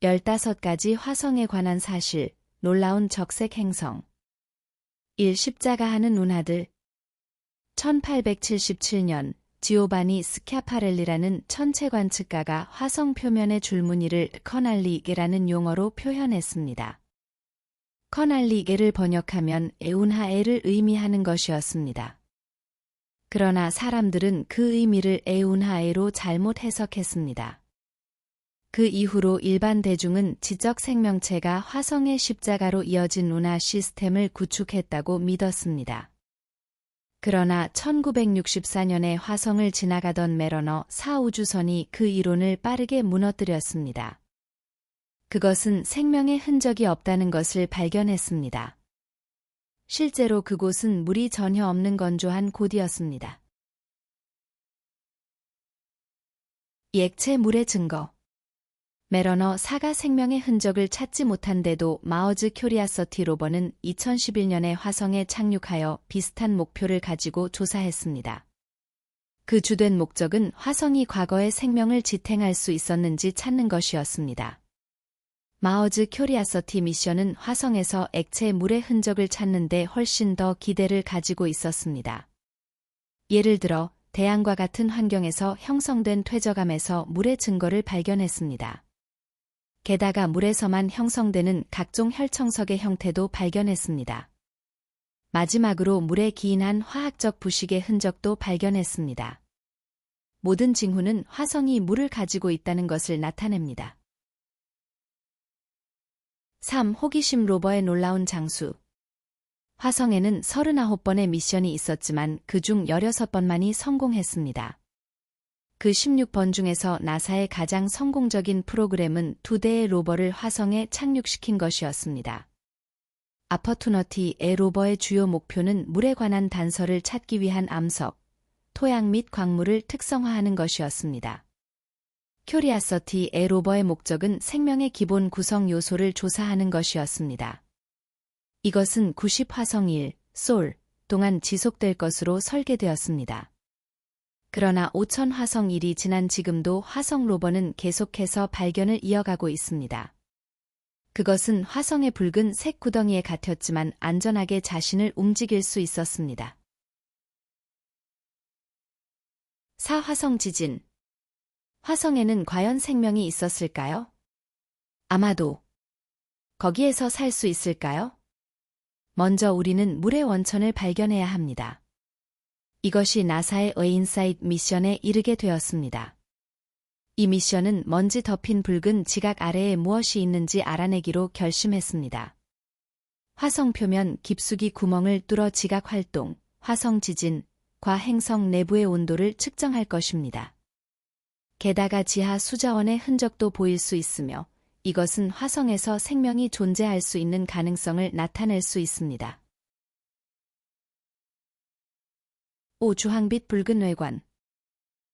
15가지 화성에 관한 사실, 놀라운 적색 행성. 1. 십자가 하는 운하들. 1877년 지오바니 스키아파렐리라는 천체 관측가가 화성 표면의 줄무늬를 커날리게라는 용어로 표현했습니다. 커날리게를 번역하면 에운하에를 의미하는 것이었습니다. 그러나 사람들은 그 의미를 에운하에로 잘못 해석했습니다. 그 이후로 일반 대중은 지적 생명체가 화성의 십자가로 이어진 운하 시스템을 구축했다고 믿었습니다. 그러나 1964년에 화성을 지나가던 매러너 4 우주선이 그 이론을 빠르게 무너뜨렸습니다. 그것은 생명의 흔적이 없다는 것을 발견했습니다. 실제로 그곳은 물이 전혀 없는 건조한 곳이었습니다. 액체 물의 증거. 매러너 4가 생명의 흔적을 찾지 못한데도 마어즈 큐리아서티 로버는 2011년에 화성에 착륙하여 비슷한 목표를 가지고 조사했습니다. 그 주된 목적은 화성이 과거에 생명을 지탱할 수 있었는지 찾는 것이었습니다. 마어즈 큐리아서티 미션은 화성에서 액체 물의 흔적을 찾는 데 훨씬 더 기대를 가지고 있었습니다. 예를 들어 태양과 같은 환경에서 형성된 퇴적암에서 물의 증거를 발견했습니다. 게다가 물에서만 형성되는 각종 혈청석의 형태도 발견했습니다. 마지막으로 물에 기인한 화학적 부식의 흔적도 발견했습니다. 모든 징후는 화성이 물을 가지고 있다는 것을 나타냅니다. 3. 호기심 로버의 놀라운 장수. 화성에는 39번의 미션이 있었지만 그중 16번만이 성공했습니다. 그 16번 중에서 나사의 가장 성공적인 프로그램은 2대의 로버를 화성에 착륙시킨 것이었습니다. 아퍼투너티 A 로버의 주요 목표는 물에 관한 단서를 찾기 위한 암석, 토양 및 광물을 특성화하는 것이었습니다. 큐리아서티 A 로버의 목적은 생명의 기본 구성 요소를 조사하는 것이었습니다. 이것은 90화성 1, 솔 동안 지속될 것으로 설계되었습니다. 그러나 5000 화성 1이 지난 지금도 화성 로버는 계속해서 발견을 이어가고 있습니다. 그것은 화성의 붉은 색 구덩이에 갇혔지만 안전하게 자신을 움직일 수 있었습니다. 4. 화성 지진. 화성에는 과연 생명이 있었을까요? 아마도. 거기에서 살 수 있을까요? 먼저 우리는 물의 원천을 발견해야 합니다. 이것이 나사의 어인사이트 미션에 이르게 되었습니다. 이 미션은 먼지 덮인 붉은 지각 아래에 무엇이 있는지 알아내기로 결심했습니다. 화성 표면 깊숙이 구멍을 뚫어 지각 활동, 화성 지진, 과 행성 내부의 온도를 측정할 것입니다. 게다가 지하 수자원의 흔적도 보일 수 있으며 이것은 화성에서 생명이 존재할 수 있는 가능성을 나타낼 수 있습니다. 5. 주황빛 붉은 외관.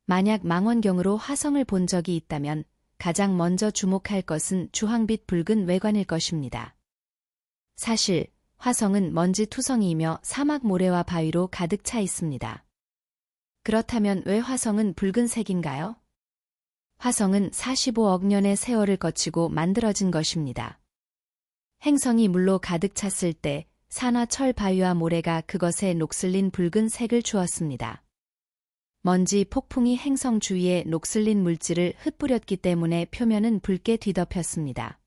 만약 망원경으로 화성을 본 적이 있다면 가장 먼저 주목할 것은 주황빛 붉은 외관일 것입니다. 사실 화성은 먼지 투성이이며 사막 모래와 바위로 가득 차 있습니다. 그렇다면 왜 화성은 붉은색인가요? 화성은 45억 년의 세월을 거치고 만들어진 것입니다. 행성이 물로 가득 찼을 때 산화 철 바위와 모래가 그것에 녹슬린 붉은색을 주었습니다. 먼지 폭풍이 행성 주위에 녹슬린 물질을 흩뿌렸기 때문에 표면은 붉게 뒤덮였습니다.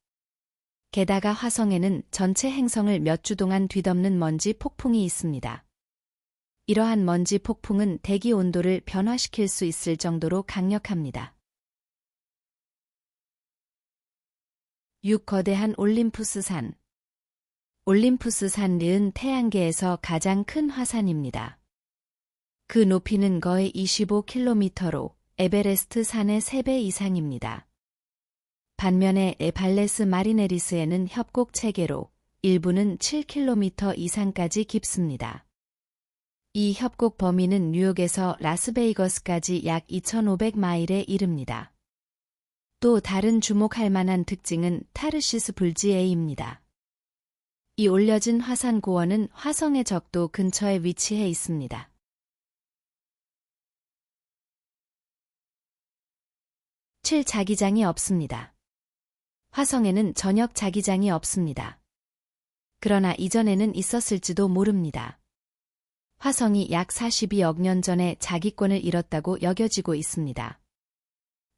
게다가 화성에는 전체 행성을 몇 주 동안 뒤덮는 먼지 폭풍이 있습니다. 이러한 먼지 폭풍은 대기 온도를 변화시킬 수 있을 정도로 강력합니다. 6. 거대한 올림푸스 산. 올림푸스 산은 태양계에서 가장 큰 화산입니다. 그 높이는 거의 25km로 에베레스트 산의 3배 이상입니다. 반면에 에발레스 마리네리스에는 협곡 체계로 일부는 7km 이상까지 깊습니다. 이 협곡 범위는 뉴욕에서 라스베이거스까지 약 2500마일에 이릅니다. 또 다른 주목할 만한 특징은 타르시스 불지에입니다. 이 올려진 화산 고원은 화성의 적도 근처에 위치해 있습니다. 칠 자기장이 없습니다. 화성에는 전역 자기장이 없습니다. 그러나 이전에는 있었을지도 모릅니다. 화성이 약 42억 년 전에 자기권을 잃었다고 여겨지고 있습니다.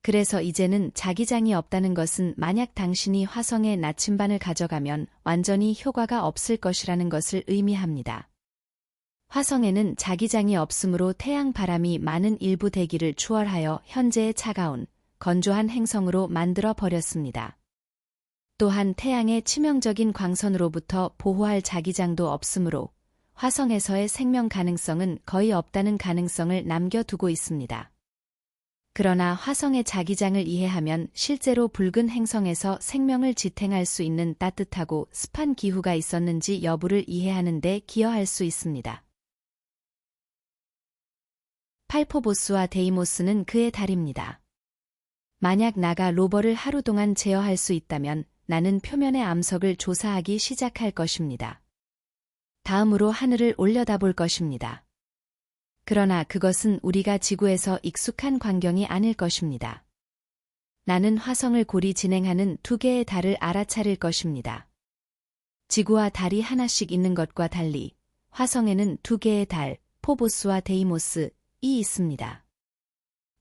그래서 이제는 자기장이 없다는 것은 만약 당신이 화성의 나침반을 가져가면 완전히 효과가 없을 것이라는 것을 의미합니다. 화성에는 자기장이 없으므로 태양 바람이 많은 일부 대기를 추월하여 현재의 차가운, 건조한 행성으로 만들어 버렸습니다. 또한 태양의 치명적인 광선으로부터 보호할 자기장도 없으므로 화성에서의 생명 가능성은 거의 없다는 가능성을 남겨두고 있습니다. 그러나 화성의 자기장을 이해하면 실제로 붉은 행성에서 생명을 지탱할 수 있는 따뜻하고 습한 기후가 있었는지 여부를 이해하는 데 기여할 수 있습니다. 팔포보스와 데이모스는 그의 달입니다. 만약 나가 로버를 하루 동안 제어할 수 있다면 나는 표면의 암석을 조사하기 시작할 것입니다. 다음으로 하늘을 올려다볼 것입니다. 그러나 그것은 우리가 지구에서 익숙한 광경이 아닐 것입니다. 나는 화성을 고리 진행하는 2개의 달을 알아차릴 것입니다. 지구와 달이 하나씩 있는 것과 달리 화성에는 2개의 달, 포보스와 데이모스, 이 있습니다.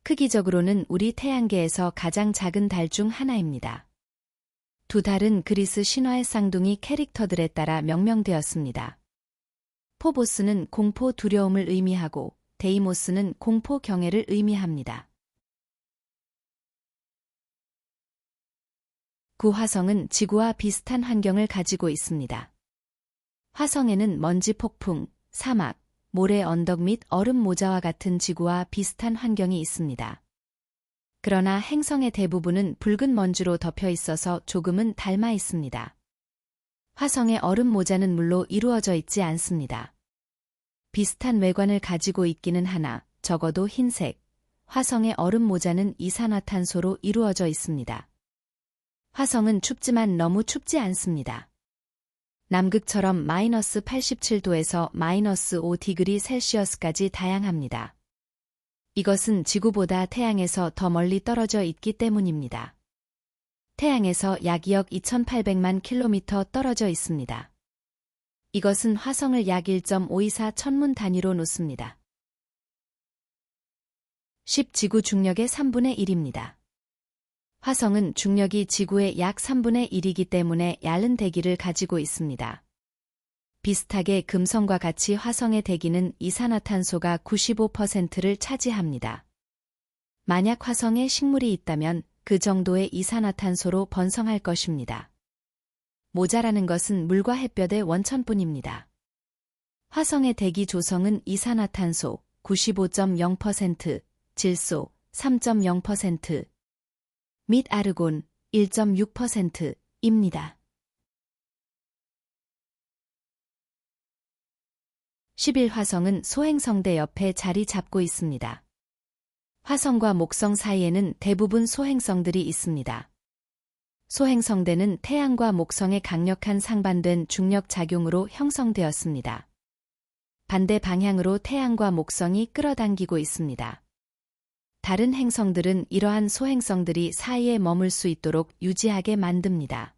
크기적으로는 우리 태양계에서 가장 작은 달 중 하나입니다. 2 달은 그리스 신화의 쌍둥이 캐릭터들에 따라 명명되었습니다. 포보스는 공포 두려움을 의미하고 데이모스는 공포 경외를 의미합니다. 화성은 지구와 비슷한 환경을 가지고 있습니다. 화성에는 먼지 폭풍, 사막, 모래 언덕 및 얼음 모자와 같은 지구와 비슷한 환경이 있습니다. 그러나 행성의 대부분은 붉은 먼지로 덮여 있어서 조금은 닮아 있습니다. 화성의 얼음 모자는 물로 이루어져 있지 않습니다. 비슷한 외관을 가지고 있기는 하나 적어도 흰색, 화성의 얼음 모자는 이산화탄소로 이루어져 있습니다. 화성은 춥지만 너무 춥지 않습니다. 남극처럼 마이너스 87도에서 마이너스 5디그리 셀시어스까지 다양합니다. 이것은 지구보다 태양에서 더 멀리 떨어져 있기 때문입니다. 태양에서 약 2억 2,800만 킬로미터 떨어져 있습니다. 이것은 화성을 약 1.524 천문 단위로 놓습니다. 10 지구 중력의 3분의 1입니다. 화성은 중력이 지구의 약 3분의 1이기 때문에 얇은 대기를 가지고 있습니다. 비슷하게 금성과 같이 화성의 대기는 이산화탄소가 95%를 차지합니다. 만약 화성에 식물이 있다면 그 정도의 이산화탄소로 번성할 것입니다. 모자라는 것은 물과 햇볕의 원천뿐입니다. 화성의 대기 조성은 이산화탄소 95.0%, 질소 3.0%, 및 아르곤 1.6%입니다. 11화성은 소행성대 옆에 자리 잡고 있습니다. 화성과 목성 사이에는 대부분 소행성들이 있습니다. 소행성대는 태양과 목성의 강력한 상반된 중력 작용으로 형성되었습니다. 반대 방향으로 태양과 목성이 끌어당기고 있습니다. 다른 행성들은 이러한 소행성들이 사이에 머물 수 있도록 유지하게 만듭니다.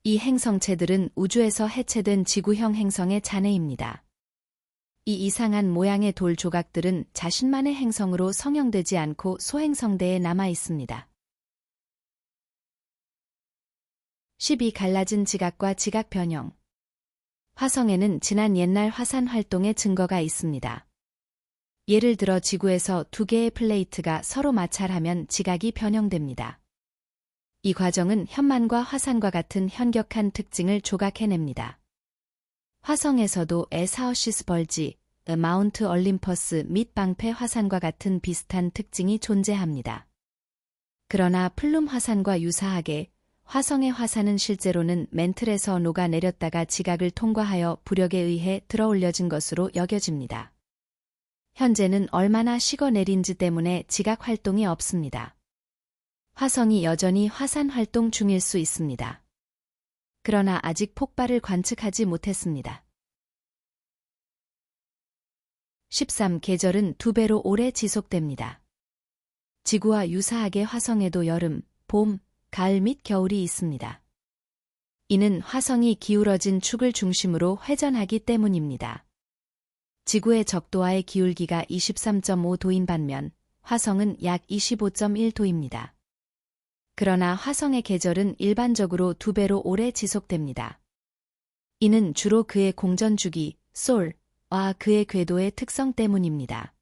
이 행성체들은 우주에서 해체된 지구형 행성의 잔해입니다. 이 이상한 모양의 돌 조각들은 자신만의 행성으로 성형되지 않고 소행성대에 남아 있습니다. 12 갈라진 지각과 지각 변형. 화성에는 지난 옛날 화산 활동의 증거가 있습니다. 예를 들어 지구에서 2개의 플레이트가 서로 마찰하면 지각이 변형됩니다. 이 과정은 현만과 화산과 같은 현격한 특징을 조각해냅니다. 화성에서도 에사우시스 벌지, 마운트 얼림퍼스 및 방패 화산과 같은 비슷한 특징이 존재합니다. 그러나 플룸 화산과 유사하게 화성의 화산은 실제로는 멘틀에서 녹아내렸다가 지각을 통과하여 부력에 의해 들어올려진 것으로 여겨집니다. 현재는 얼마나 식어내린지 때문에 지각 활동이 없습니다. 화성이 여전히 화산 활동 중일 수 있습니다. 그러나 아직 폭발을 관측하지 못했습니다. 13 계절은 2배로 오래 지속됩니다. 지구와 유사하게 화성에도 여름, 봄, 가을 및 겨울이 있습니다. 이는 화성이 기울어진 축을 중심으로 회전하기 때문입니다. 지구의 적도와의 기울기가 23.5도인 반면 화성은 약 25.1도입니다. 그러나 화성의 계절은 일반적으로 2배로 오래 지속됩니다. 이는 주로 그의 공전주기, 솔와 그의 궤도의 특성 때문입니다.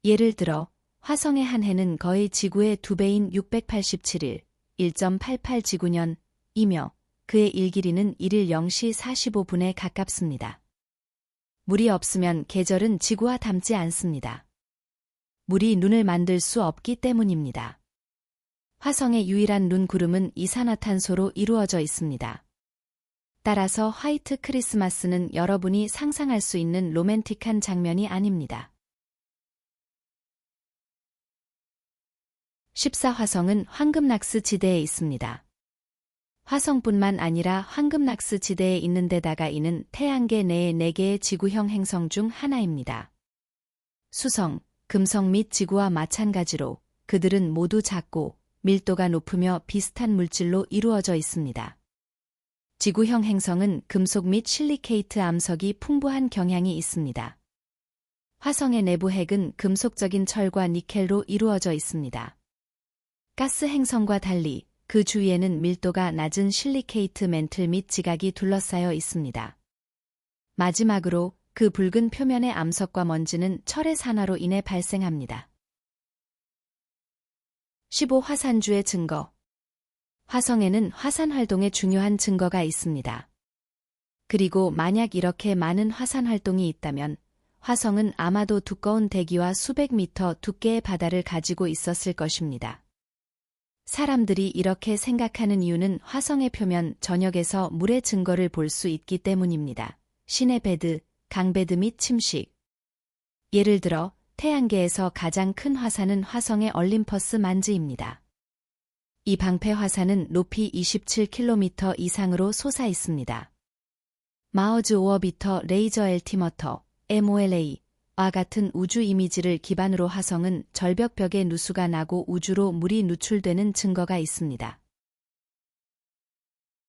예를 들어 화성의 한 해는 거의 지구의 2배인 687일, 1.88 지구년이며 그의 일길이는 1일 0시 45분에 가깝습니다. 물이 없으면 계절은 지구와 닮지 않습니다. 물이 눈을 만들 수 없기 때문입니다. 화성의 유일한 눈 구름은 이산화탄소로 이루어져 있습니다. 따라서 화이트 크리스마스는 여러분이 상상할 수 있는 로맨틱한 장면이 아닙니다. 14. 화성은 황금락스 지대에 있습니다. 화성뿐만 아니라 황금락스 지대에 있는 데다가 이는 태양계 내의 4개의 지구형 행성 중 하나입니다. 수성, 금성 및 지구와 마찬가지로 그들은 모두 작고 밀도가 높으며 비슷한 물질로 이루어져 있습니다. 지구형 행성은 금속 및 실리케이트 암석이 풍부한 경향이 있습니다. 화성의 내부 핵은 금속적인 철과 니켈로 이루어져 있습니다. 가스 행성과 달리 그 주위에는 밀도가 낮은 실리케이트 멘틀 및 지각이 둘러싸여 있습니다. 마지막으로 그 붉은 표면의 암석과 먼지는 철의 산화로 인해 발생합니다. 15. 화산주의 증거. 화성에는 화산 활동의 중요한 증거가 있습니다. 그리고 만약 이렇게 많은 화산 활동이 있다면 화성은 아마도 두꺼운 대기와 수백 미터 두께의 바다를 가지고 있었을 것입니다. 사람들이 이렇게 생각하는 이유는 화성의 표면 전역에서 물의 증거를 볼 수 있기 때문입니다. 신의 베드, 강베드 및 침식. 예를 들어 태양계에서 가장 큰 화산은 화성의 얼림퍼스 만즈입니다. 이 방패 화산은 높이 27km 이상으로 솟아 있습니다. 마어즈 오어비터 레이저 엘티머터, MOLA, 와 같은 우주 이미지를 기반으로 화성은 절벽벽에 누수가 나고 우주로 물이 누출되는 증거가 있습니다.